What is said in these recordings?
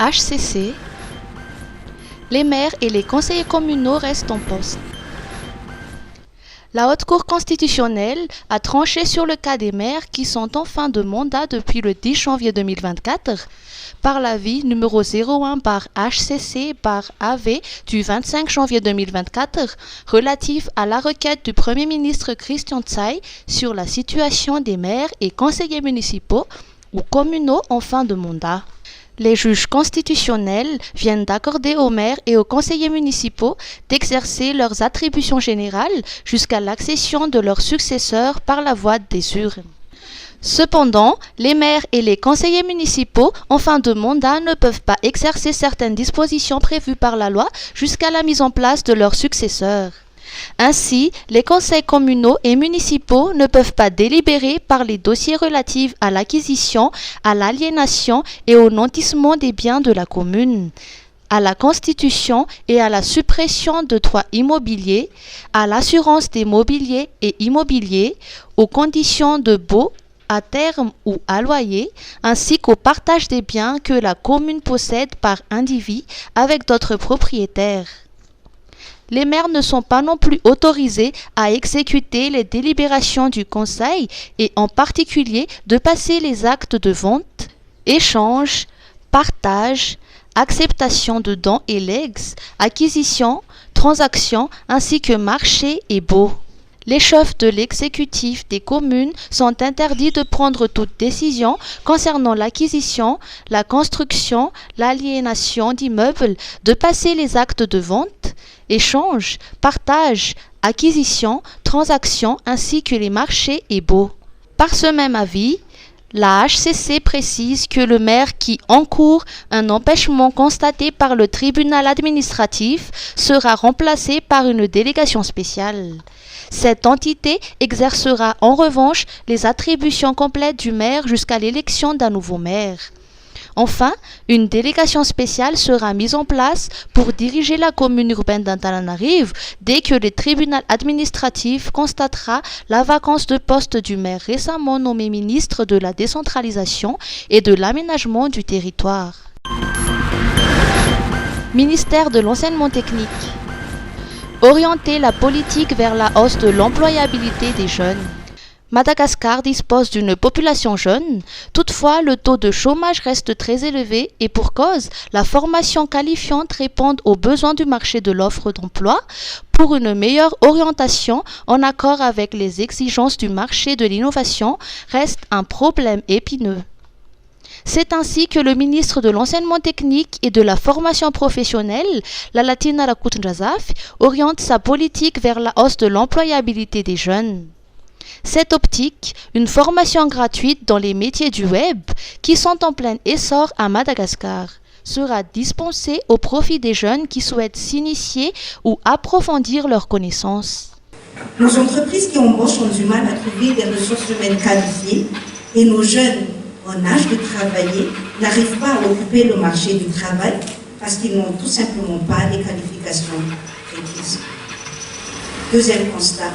HCC, les maires et les conseillers communaux restent en poste. La Haute Cour constitutionnelle a tranché sur le cas des maires qui sont en fin de mandat depuis le 10 janvier 2024 par l'avis numéro 01 par HCC par AV du 25 janvier 2024 relatif à la requête du Premier ministre Christian Tsaï sur la situation des maires et conseillers municipaux ou communaux en fin de mandat. Les juges constitutionnels viennent d'accorder aux maires et aux conseillers municipaux d'exercer leurs attributions générales jusqu'à l'accession de leurs successeurs par la voie des urnes. Cependant, les maires et les conseillers municipaux en fin de mandat ne peuvent pas exercer certaines dispositions prévues par la loi jusqu'à la mise en place de leurs successeurs. Ainsi, les conseils communaux et municipaux ne peuvent pas délibérer par les dossiers relatifs à l'acquisition, à l'aliénation et au nantissement des biens de la commune, à la constitution et à la suppression de droits immobiliers, à l'assurance des mobiliers et immobiliers, aux conditions de baux à terme ou à loyer, ainsi qu'au partage des biens que la commune possède par individu avec d'autres propriétaires. Les maires ne sont pas non plus autorisés à exécuter les délibérations du Conseil et en particulier de passer les actes de vente, échange, partage, acceptation de dons et legs, acquisition, transaction ainsi que marché et baux. Les chefs de l'exécutif des communes sont interdits de prendre toute décision concernant l'acquisition, la construction, l'aliénation d'immeubles, de passer les actes de vente, échange, partage, acquisition, transaction ainsi que les marchés et baux. Par ce même avis, la HCC précise que le maire qui encourt un empêchement constaté par le tribunal administratif sera remplacé par une délégation spéciale. Cette entité exercera en revanche les attributions complètes du maire jusqu'à l'élection d'un nouveau maire. Enfin, une délégation spéciale sera mise en place pour diriger la commune urbaine d'Antananarivo dès que le tribunal administratif constatera la vacance de poste du maire récemment nommé ministre de la décentralisation et de l'aménagement du territoire. Ministère de l'enseignement technique. Orienter la politique vers la hausse de l'employabilité des jeunes. Madagascar dispose d'une population jeune, toutefois le taux de chômage reste très élevé et pour cause, la formation qualifiante répond aux besoins du marché de l'offre d'emploi pour une meilleure orientation en accord avec les exigences du marché de l'innovation reste un problème épineux. C'est ainsi que le ministre de l'enseignement technique et de la formation professionnelle, Lalatina Rakoutenjazaf, oriente sa politique vers la hausse de l'employabilité des jeunes. Cette optique, une formation gratuite dans les métiers du web, qui sont en plein essor à Madagascar, sera dispensée au profit des jeunes qui souhaitent s'initier ou approfondir leurs connaissances. Nos entreprises qui embauchent ont du mal à trouver des ressources humaines qualifiées et nos jeunes en âge de travailler n'arrivent pas à occuper le marché du travail parce qu'ils n'ont tout simplement pas les qualifications requises. Deuxième constat.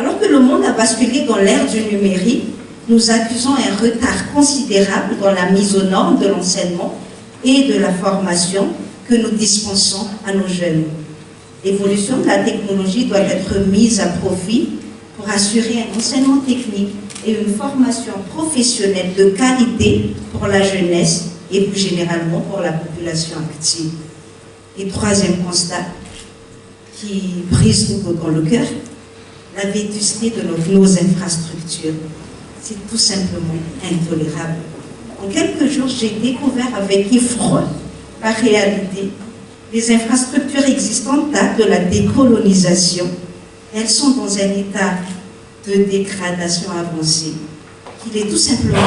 Alors que le monde a basculé dans l'ère du numérique, nous accusons un retard considérable dans la mise aux normes de l'enseignement et de la formation que nous dispensons à nos jeunes. L'évolution de la technologie doit être mise à profit pour assurer un enseignement technique et une formation professionnelle de qualité pour la jeunesse et plus généralement pour la population active. Et troisième constat qui brise tout dans le cœur, la vétusté de nos infrastructures. C'est tout simplement intolérable. En quelques jours, j'ai découvert avec effroi la réalité. Les infrastructures existantes datent de la décolonisation. Elles sont dans un état de dégradation avancée. Il est tout simplement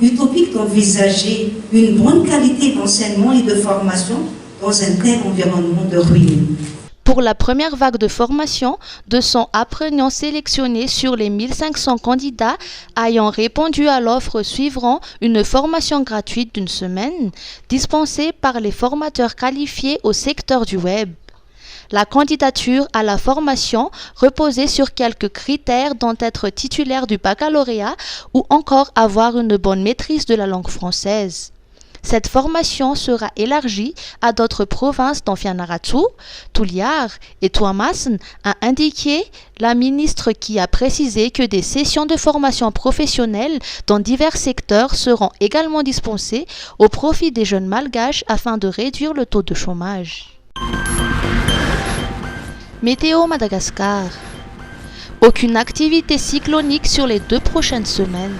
utopique d'envisager une bonne qualité d'enseignement et de formation dans un tel environnement de ruine. Pour la première vague de formation, 200 apprenants sélectionnés sur les 1500 candidats ayant répondu à l'offre suivront une formation gratuite d'une semaine, dispensée par les formateurs qualifiés au secteur du web. La candidature à la formation reposait sur quelques critères dont être titulaire du baccalauréat ou encore avoir une bonne maîtrise de la langue française. Cette formation sera élargie à d'autres provinces dont Fianarantsoa, Toliara et Toamasina, a indiqué la ministre qui a précisé que des sessions de formation professionnelle dans divers secteurs seront également dispensées au profit des jeunes malgaches afin de réduire le taux de chômage. Météo Madagascar. Aucune activité cyclonique sur les 2 prochaines semaines.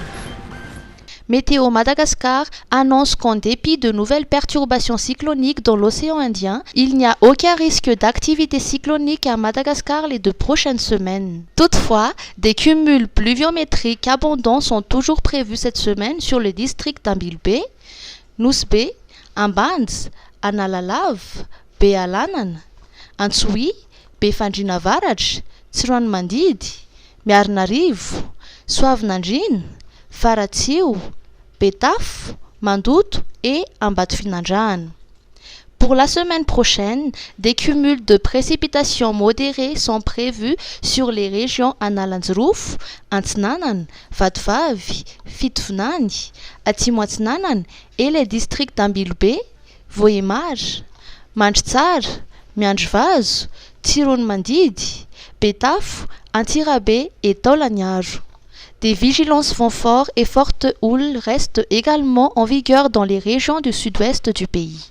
Météo Madagascar annonce qu'en dépit de nouvelles perturbations cycloniques dans l'océan Indien, il n'y a aucun risque d'activité cyclonique à Madagascar les 2 prochaines semaines. Toutefois, des cumuls pluviométriques abondants sont toujours prévus cette semaine sur le district d'Ambilbe, Nousbe, Ambans, Analalav, Bealanan, Antsui, Befandrinavaratra, Tsiranmandidi, Miarinarivo, Soavinandrina, Faratsio, Betafo, Mandoto et Ambatofinandrana. Pour la semaine prochaine, des cumuls de précipitations modérées sont prévus sur les régions Analandzorovo, Antsinanan, Vadivavy, Fitovinany, Atsimo-Atsinanan et les districts d'Ambilbe, Vohemary, Mandritsara, Miandrivazo, Tsironimandidi, Betafo, Antsirabe et Taolagnaro. Des vigilances vent fort et fortes houles restent également en vigueur dans les régions du sud-ouest du pays.